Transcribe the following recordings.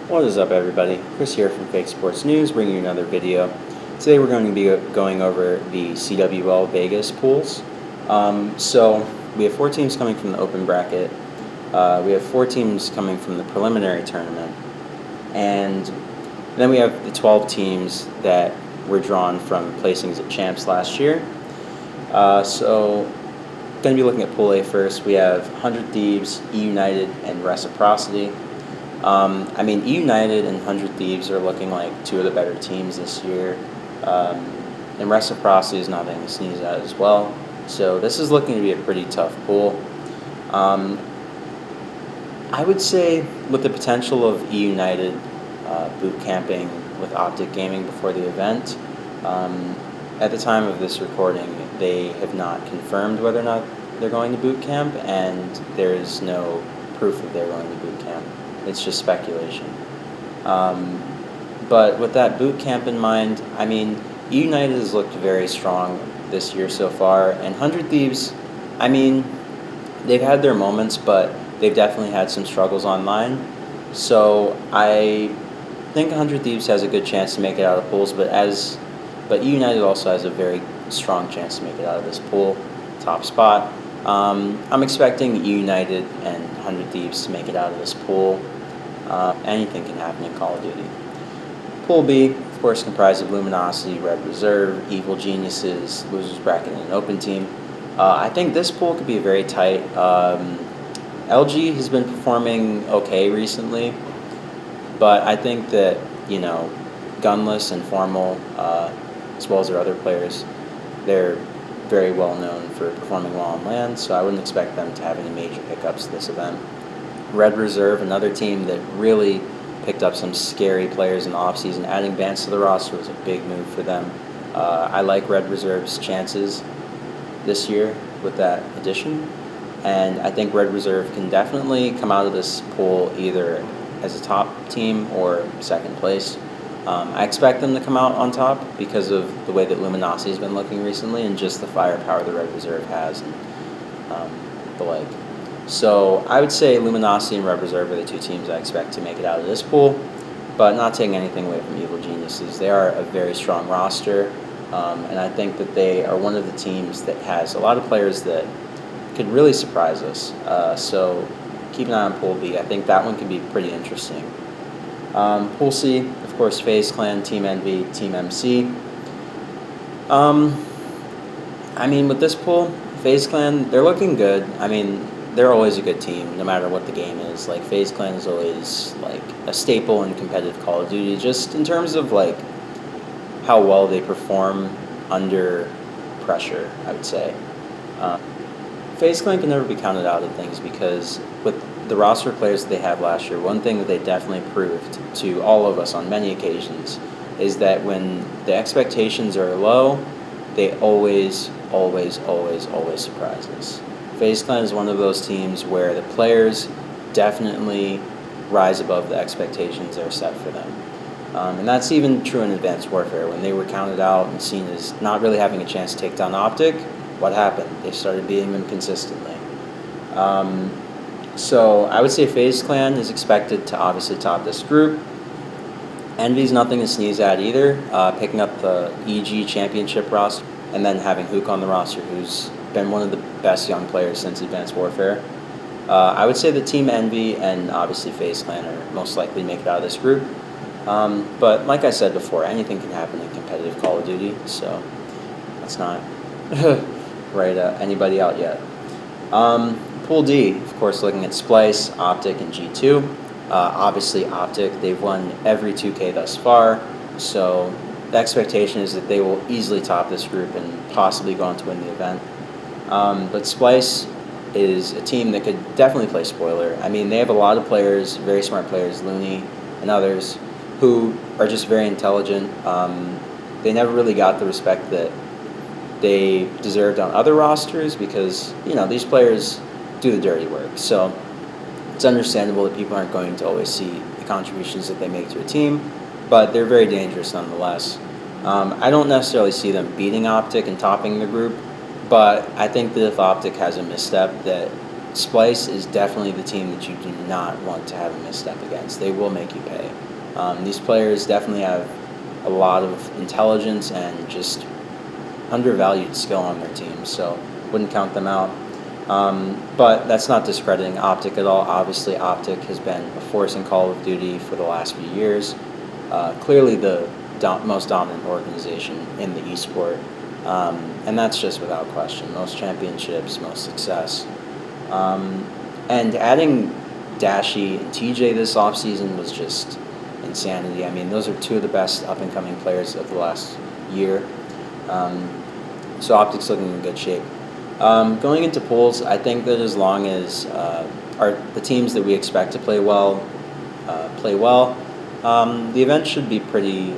What is up, everybody? Chris here from Fake Sports News, bringing you another video. Today we're going to be going over the CWL Vegas pools. So we have 4 teams coming from the open bracket. We have 4 teams coming from the preliminary tournament. And then we have the 12 teams that were drawn from placings at Champs last year. So going to be looking at Pool A first. We have 100 Thieves, E United, and Reciprocity. E United and 100 Thieves are looking like 2 of the better teams this year. And Reciprocity is nothing to sneeze at as well. So this is looking to be a pretty tough pool. I would say with the potential of E United boot camping with Optic Gaming before the event, at the time of this recording, they have not confirmed whether or not they're going to boot camp, and there is no proof that they're going to boot camp. It's just speculation. But with that boot camp in mind, E United has looked very strong this year so far, and 100 Thieves, they've had their moments, but they've definitely had some struggles online. So I think 100 Thieves has a good chance to make it out of pools, but E United also has a very strong chance to make it out of this pool, top spot. I'm expecting E United and 100 Thieves to make it out of this pool. Anything can happen in Call of Duty. Pool B, of course, comprised of Luminosity, Red Reserve, Evil Geniuses, Losers Bracket, and an open team. I think this pool could be very tight. LG has been performing okay recently, but I think that, Gunless and Formal, as well as their other players, they're very well known for performing well on land, so I wouldn't expect them to have any major hiccups this event. Red Reserve, another team that really picked up some scary players in the offseason. Adding Vance to the roster was a big move for them. I like Red Reserve's chances this year with that addition, and I think Red Reserve can definitely come out of this pool either as a top team or second place. I expect them to come out on top because of the way that Luminosity has been looking recently and just the firepower the Red Reserve has and the like. So I would say Luminosity and Red Reserve are the 2 teams I expect to make it out of this pool, but not taking anything away from Evil Geniuses. They are a very strong roster, and I think that they are one of the teams that has a lot of players that could really surprise us. So keep an eye on Pool B. I think that one could be pretty interesting. Pool C, of course, FaZe Clan, Team Envy, Team MC. With this pool, FaZe Clan, they're looking good. They're always a good team, no matter what the game is. Like, FaZe Clan is always, a staple in competitive Call of Duty, just in terms of, how well they perform under pressure, I would say. FaZe Clan can never be counted out of things because with the roster of players that they had last year, one thing that they definitely proved to all of us on many occasions is that when the expectations are low, they always surprise us. FaZe Clan is one of those teams where the players definitely rise above the expectations that are set for them. And that's even true in Advanced Warfare. When they were counted out and seen as not really having a chance to take down Optic, what happened? They started beating them consistently. So I would say FaZe Clan is expected to obviously top this group. Envy's nothing to sneeze at either, picking up the EG Championship roster and then having Hook on the roster, who's been one of the best young players since Advanced Warfare. I would say that Team Envy and obviously FaZe Clan are most likely to make it out of this group. But like I said before, anything can happen in competitive Call of Duty, so let's not write anybody out yet. Pool D, of course, looking at Splice, Optic, and G2. Obviously, Optic, they've won every 2K thus far, so the expectation is that they will easily top this group and possibly go on to win the event. But Splice is a team that could definitely play spoiler. They have a lot of players, very smart players, Looney and others, who are just very intelligent. They never really got the respect that they deserved on other rosters because, these players do the dirty work. So it's understandable that people aren't going to always see the contributions that they make to a team, but they're very dangerous nonetheless. I don't necessarily see them beating Optic and topping the group, but I think that if Optic has a misstep, that Splice is definitely the team that you do not want to have a misstep against. They will make you pay. These players definitely have a lot of intelligence and just undervalued skill on their team, so wouldn't count them out. But that's not discrediting Optic at all. Obviously, Optic has been a force in Call of Duty for the last few years. Clearly the most dominant organization in the esport, and that's just without question. Most championships, most success. And adding Dashi and TJ this offseason was just insanity. I mean, those are two of the best up-and-coming players of the last year. So Optic's looking in good shape. Going into pools, I think that as long as the teams that we expect to play well, the event should be pretty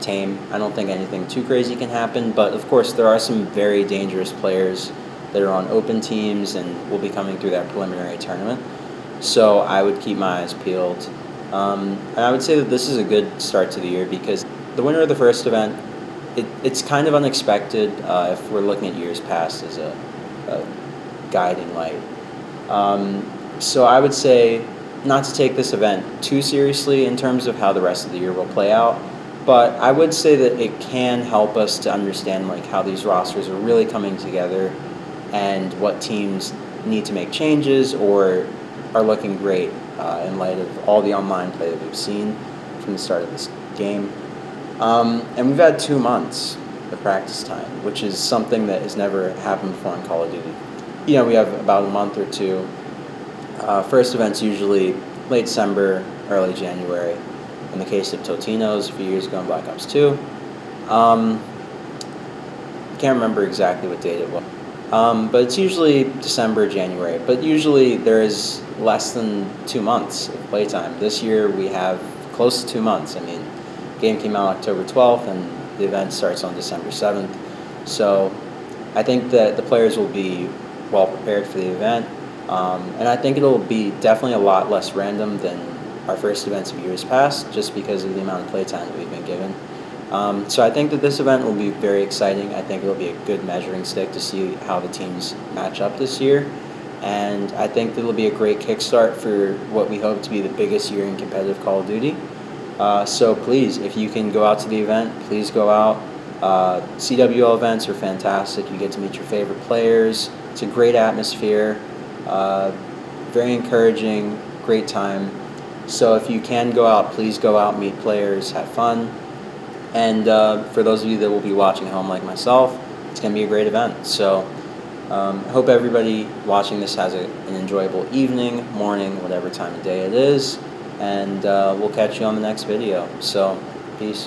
tame. I don't think anything too crazy can happen, but of course there are some very dangerous players that are on open teams and will be coming through that preliminary tournament. So I would keep my eyes peeled. And I would say that this is a good start to the year because the winner of the first event, it's kind of unexpected if we're looking at years past as a guiding light. So I would say not to take this event too seriously in terms of how the rest of the year will play out, but I would say that it can help us to understand like how these rosters are really coming together and what teams need to make changes or are looking great in light of all the online play that we've seen from the start of this game. And we've had 2 months of practice time, which is something that has never happened before in Call of Duty. You know, we have about a month or two. First event's usually late December, early January. In the case of Totino's, a few years ago in Black Ops 2. Can't remember exactly what date it was. But it's usually December, January. But usually there is less than 2 months of playtime. This year we have close to 2 months. I mean, the game came out October 12th and the event starts on December 7th. So I think that the players will be well prepared for the event. And I think it'll be definitely a lot less random than our first events of years past, just because of the amount of playtime that we've been given. So I think that this event will be very exciting. I think it'll be a good measuring stick to see how the teams match up this year. And I think that it'll be a great kickstart for what we hope to be the biggest year in competitive Call of Duty. So please, if you can go out to the event, please go out. CWL events are fantastic. You get to meet your favorite players. It's a great atmosphere, very encouraging, great time. So if you can go out, please go out, meet players, have fun. And for those of you that will be watching at home like myself, it's going to be a great event. So I hope everybody watching this has an enjoyable evening, morning, whatever time of day it is. And we'll catch you on the next video. So, peace.